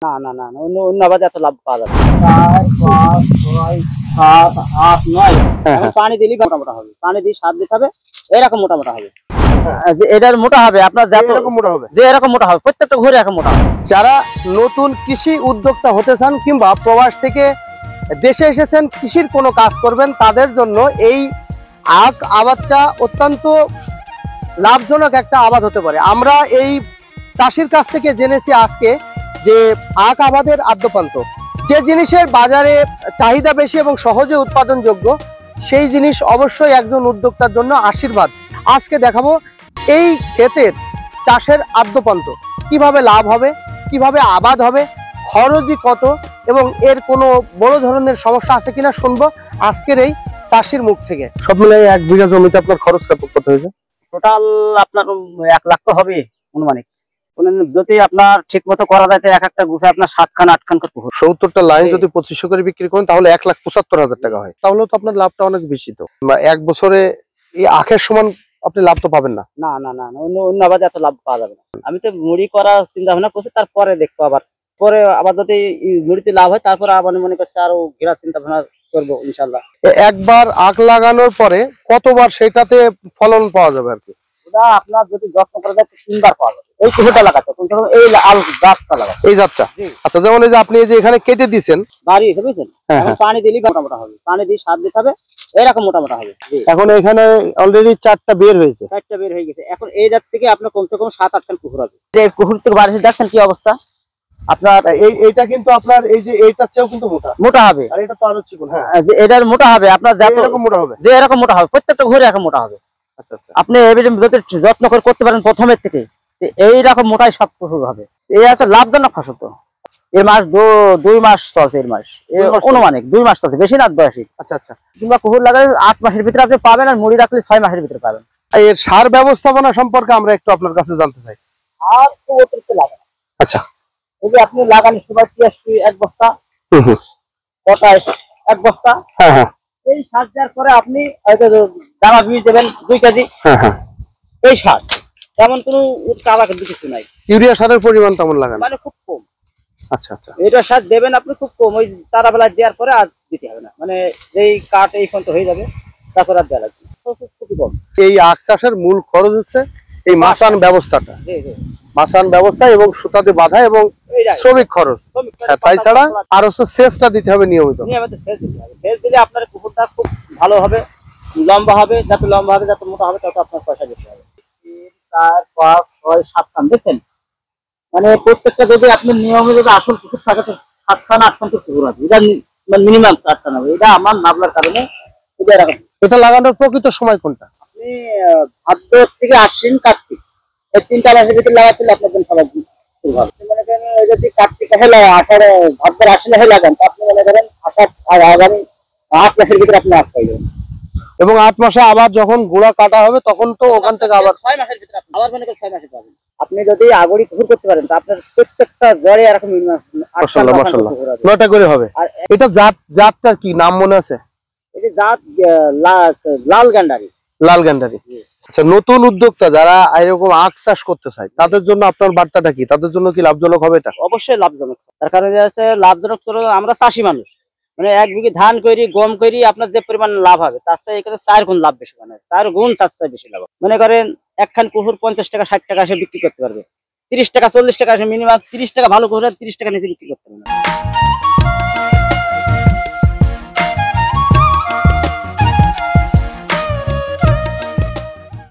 না না না না, অন্য অন্য আবাদে এত লাভ পাওয়া যাবে না। 4, 5, 6, 7, 8, 9 এখন পানি দিলেই মোটা মোটা হবে, পানি দিয়ে সার দিতে হবে, এরকম মোটা মোটা হবে। যে এটার মোটা হবে আপনার যত এরকম মোটা হবে, যে এরকম মোটা হবে, প্রত্যেকটা ঘুরে এরকম মোটা হবে। যারা নতুন কৃষি উদ্যোক্তা হতে চান কিংবা প্রবাস থেকে দেশে এসেছেন কৃষির কোনো কাজ করবেন, তাদের জন্য এই আখ আবাদটা অত্যন্ত লাভজনক একটা আবাদ হতে পারে। আমরা এই চাষির কাছ থেকে জেনেছি আজকে যে আখ আবাদের আদ্যপ্রান্ত, যে জিনিসের বাজারে চাহিদা বেশি এবং সহজে উৎপাদনযোগ্য, সেই জিনিস অবশ্যই একজন উদ্যোক্তার জন্য আশীর্বাদ। আজকে দেখাবো এই ক্ষেতের চাষের আদ্যপ্রান্ত, কিভাবে লাভ হবে, কিভাবে আবাদ হবে, খরচই কত এবং এর কোনো বড় ধরনের সমস্যা আছে কিনা শুনবো আজকের এই চাষির মুখ থেকে। সব মিলে 1 বিঘা জমিতে আপনার খরচ কত হয়েছে? টোটাল আপনার 1 লাখ তো হবে অনুমানিক। যদি আপনার ঠিক মতো করা যায়, এক একটা গুছে আপনার 7 খান 8 খান করে 70টা লাইন যদি 2500 করে বিক্রি করেন তাহলে 1,75,000 টাকা হয়। তাহলে তো আপনার লাভটা অনেক বেশি। তো এক বছরে এই আখের সমান আপনি লাভ তো পাবেন না। না না না না, অন্য অন্য আবাদে এত লাভ পাওয়া যাবে না। আমি তো মুড়ি করার চিন্তা ভাবনা করছি, তারপরে দেখবো আবার পরে আবার যদি মুড়িতে লাভ হয় তারপরে আবার মনে করছি আরো ঘেরার চিন্তা ভাবনা করবো ইনশাল্লাহ। একবার আখ লাগানোর পরে কতবার সেটাতে ফলন পাওয়া যাবে আর কি? ওটা আপনার যদি যত্ন করা যায় 3বার পাওয়া যাবে। এই কুহুটা লাগাতে এই আল গাছটা লাগাতে এই জাতটা। আচ্ছা, যেমন এই যে আপনি এই যে এখানে কেটে দিয়েছেন বাড়ি বুঝছেন, পানি দিলেই মোটা মোটা হবে, পানি দিয়ে সার দিতে হবে, এরকম মোটা মোটা হবে। এখন এখানে অলরেডি 4টা বের হয়েছে, 4টা বের হয়ে গেছে। এখন এই জাত থেকে আপনার কমসে কম 7-8 খান কুহুর হবে। এই কুহুর থেকে বাড়ি দেখছেন কি অবস্থা আপনার। এইটা কিন্তু আপনার এই যে এইটার চেয়েও কিন্তু মোটা হবে, আর এটা তো আরো চিকন। হ্যাঁ, যে এটার মোটা হবে আপনার এরকম মোটা হবে, যে এরকম মোটা হবে, প্রত্যেকটা ঘুরে এরকম মোটা হবে। আচ্ছা আচ্ছা, আপনি যদি যত্ন করে করতে পারেন প্রথমের থেকে, এইরকম মোটাই সব কুহুর হবে। এই আছে লাভজনক ফসল। তো এর মাস 2 মাস চলছে, এর মাস অনুমানিক 2 মাস চলছে, বেশি না 10। আচ্ছা আচ্ছা। কিংবা কুহুর লাগালে 8 মাসের ভিতরে আপনি পাবেন, আর মুড়ি রাখলে 6 মাসের ভিতরে পাবেন। এর সার ব্যবস্থাপনা সম্পর্কে আমরা একটু আপনার কাছে জানতে চাই। আর তো অতিরিক্ত লাগে না। আচ্ছা, এই যে আপনি লাগানোর সময় 1 বস্তা, পটাশ 1 বস্তা, হ্যাঁ হ্যাঁ, এই সার দেওয়ার পরে আপনি হয়তো দানা বীজ দেবেন 2 কেজি, হ্যাঁ হ্যাঁ, এই সার তেমন কোনো কালার কিছু নাই। ইউরিয়া সারের পরিমাণ তেমন লাগান মানে খুব কম। আচ্ছা আচ্ছা, এটা সার দেবেন আপনি খুব কম, ওই তারা বেলা দেওয়ার পরে আর দিতে হবে না, মানে যেই কাঠ এই পর্যন্ত হয়ে যাবে তারপর আর দেওয়া লাগবে, খুবই কম। এই আখ চাষের মূল খরচ হচ্ছে এই মাচান ব্যবস্থাটা, মাচান ব্যবস্থা এবং সুতাতে বাঁধা এবং শ্রমিক খরচ। তাই ছাড়া আর হচ্ছে সেচটা দিতে হবে নিয়মিত। সেচ দিতে হবে, সেচ দিলে আপনার পুকুরটা খুব ভালো হবে, লম্বা হবে, যত লম্বা হবে যত মোটা হবে তত আপনার পয়সা দিতে হবে। 3, 4, 5, 6, 7 খান দেখছেন, মানে প্রত্যেকটা যদি আপনি নিয়মে যদি আসল পুকুর থাকে তো 7 খান 8 খান তো পুকুর আছে। এটা মিনিমাম 4 খান হবে। এটা আমার নাবলার কারণে এটা এরকম। এটা লাগানোর প্রকৃত সময় কোনটা? আপনি ভাদ্র থেকে আশ্বিন কার্তিক এই 3টা মাসের ভিতরে লাগাচ্ছিল আপনার জন্য সবাই খুব ভালো। মনে করেন যদি কার্তিক হেলা 18 ভাদ্র আশ্বিন হেলা লাগান, আপনি মনে করেন আগামী 8 মাসের ভিতরে আপনি আখ পাইবেন। এবং 8 মাসে আবার যখন গুঁড়া কাটা হবে তখন তো ওখান থেকে আবার 6 মাসের ভিতরে আবার মনে করেন 6 মাসে পাবেন। আপনি যদি আগড়ি পুকুর করতে পারেন তো আপনার প্রত্যেকটা জ্বরে এরকম মাশাআল্লাহ মাশাআল্লাহ 9টা করে হবে। আর এটা জাতটার কি নাম মনে আছে? এটা জাত লাল গান্ডারি। লাল গান্ডারি। আচ্ছা, নতুন উদ্যোক্তা যারা এরকম আখ চাষ করতে চায় তাদের জন্য আপনার বার্তাটা কি? তাদের জন্য কি লাভজনক হবে এটা? অবশ্যই লাভজনক। তার কারণ হচ্ছে লাভজনক, আমরা চাষি মানুষ, মানে 1 বিঘে ধান করি গম করি আপনার যে পরিমাণ লাভ হবে তার চেয়ে এখানে 4 গুণ লাভ বেশি, মানে 4 গুণ তার চেয়ে বেশি লাভ। মনে করেন একখান কুকুর 50 টাকা 60 টাকা এসে বিক্রি করতে পারবে, 30 টাকা 40 টাকা এসে মিনিমাম 30 টাকা ভালো কুকুর 30 টাকা নিচে বিক্রি করতে পারবে না।